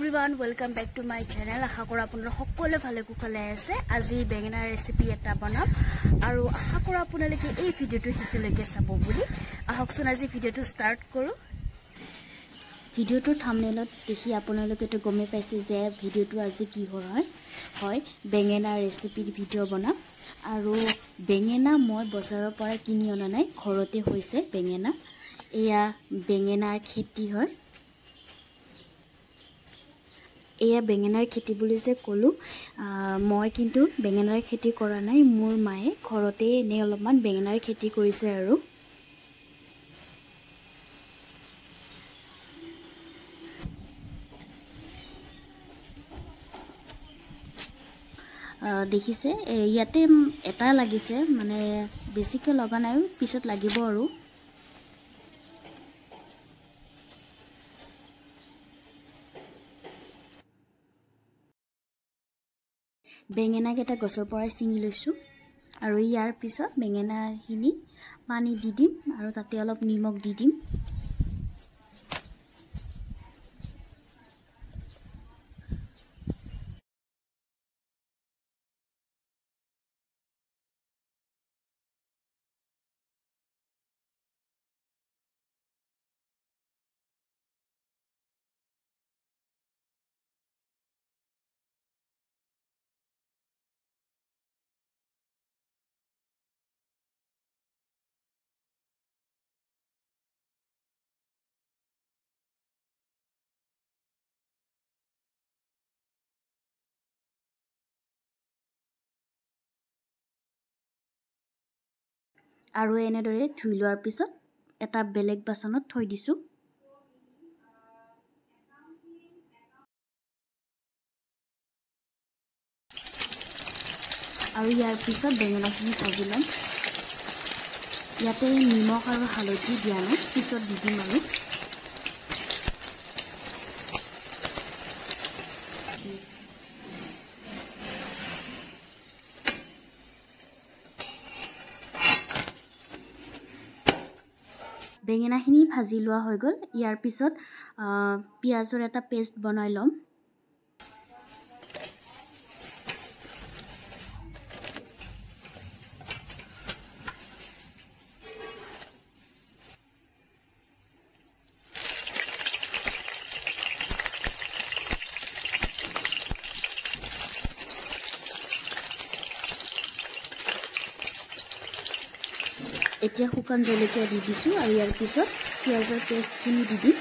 everyone, welcome back to my channel. আশা কৰো আপোনালোক সকলোৱে ভালে কুশলে আছে। আজি বেঙেনা ৰেচিপি এটা বনাম আৰু আশা কৰো আপোনালোকে এই ভিডিওটো শেষলৈকে চাব বুলি। আহকচোন আজি ভিডিওটো ষ্টাৰ্ট কৰো। ভিডিওটোৰ থাম্বনেলত দেখি আপোনালোকে তো গমে পাইছে যে ভিডিওটো আজি কি হয় বেঙেনা ৰেচিপিৰ ভিডিও বনাম আৰু বেঙেনা মই বজাৰৰ পৰা কিনি অনা নাই, ঘৰতে হৈছে বেঙেনা। এয়া বেঙেনাৰ খেতি হয়। এয়া বেঙেনাৰ খেতি বুলি যে ক'লো, মই কিন্তু বেঙেনাৰ খেতি কৰা নাই। মোৰ মায়ে ঘৰতে এনে অলপমান বেঙেনাৰ খেতি কৰিছে আৰু দেখিছে ইয়াতে এটা লাগিছে, মানে বেছিকৈ লগা নাই, পিছত লাগিব আৰু। বেঙেনাকেইটা গছৰ পৰাই ছিঙি লৈছোঁ আৰু ইয়াৰ পিছত বেঙেনাখিনি পানী দি দিম আৰু তাতে অলপ নিমখ দি দিম। আৰু এনেদৰে ধুই লোৱাৰ পিছত এটা বেলেগ বাচনত থৈ দিছোঁ। আৰু ইয়াৰ পিছত বেঙেনাখিনি ভাজি ল'ম। ইয়াতে নিমখ আৰু হালধি দিয়া নাই, পিছত দি দিম আৰু। বেঙেনাখিনি ভাজি লোৱা হৈ গ'ল। ইয়াৰ পিছত পিঁয়াজৰ এটা পেষ্ট বনাই ল'ম। এতিয়া শুকান জলকীয়া দি দিছোঁ আৰু ইয়াৰ পিছত পিঁয়াজৰ পেষ্টখিনি দি দিম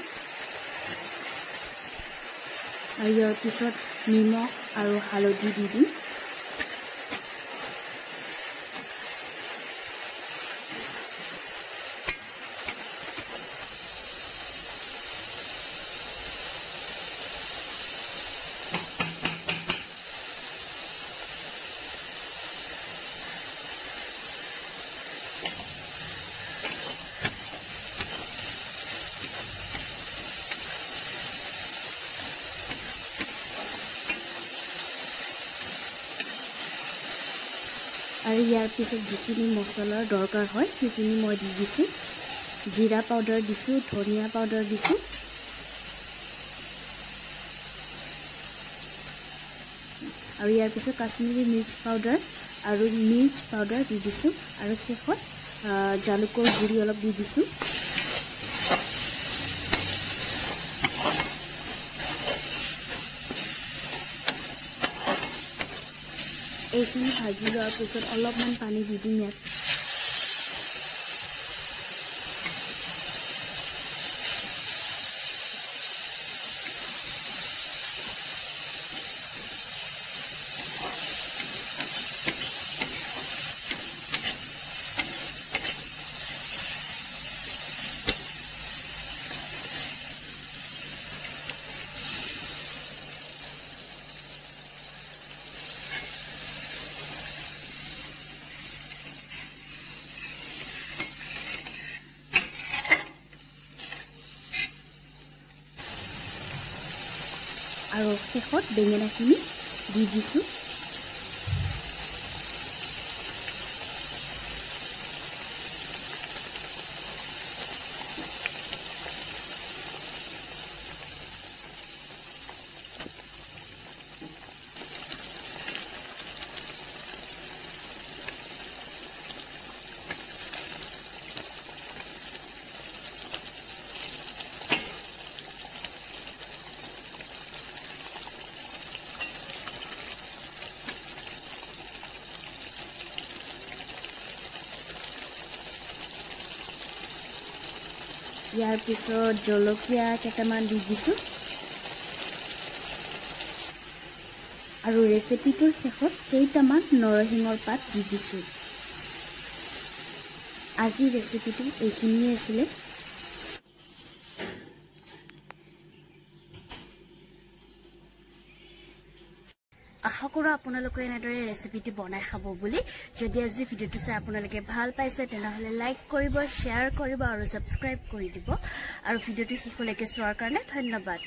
আৰু ইয়াৰ পিছত নিমখ আৰু হালধি দি দিম। আৰু ইয়াৰ পিছত যিখিনি মছলাৰ দৰকাৰ হয় সেইখিনি মই দি দিছোঁ। জিৰা পাউডাৰ দিছোঁ, ধনিয়া পাউডাৰ দিছোঁ, আৰু ইয়াৰ পিছত কাশ্মীৰী মিৰ্চ পাউডাৰ আৰু মিৰ্চ পাউডাৰ দি দিছোঁ আৰু শেষত জালুকৰ গুড়ি অলপ দি দিছোঁ। এইখিনি ভাজি লোৱাৰ পিছত অলপমান পানী দি দিম ইয়াত। আৰু শেষত বেঙেনাখিনি দি দিছোঁ। ইয়াৰ পিছত জলকীয়া কেইটামান দি দিছোঁ আৰু ৰেচিপিটোৰ শেষত কেইটামান নৰসিংহৰ পাত দি দিছোঁ। আজি ৰেচিপিটো এইখিনিয়ে আছিলে। আশা কৰোঁ আপোনালোকে এনেদৰে ৰেচিপিটো বনাই খাব বুলি। যদি আজি ভিডিঅ'টো চাই আপোনালোকে ভাল পাইছে তেনেহ'লে লাইক কৰিব, শ্বেয়াৰ কৰিব আৰু ছাবস্ক্ৰাইব কৰি দিব। আৰু ভিডিঅ'টো শেষলৈকে চোৱাৰ কাৰণে ধন্যবাদ।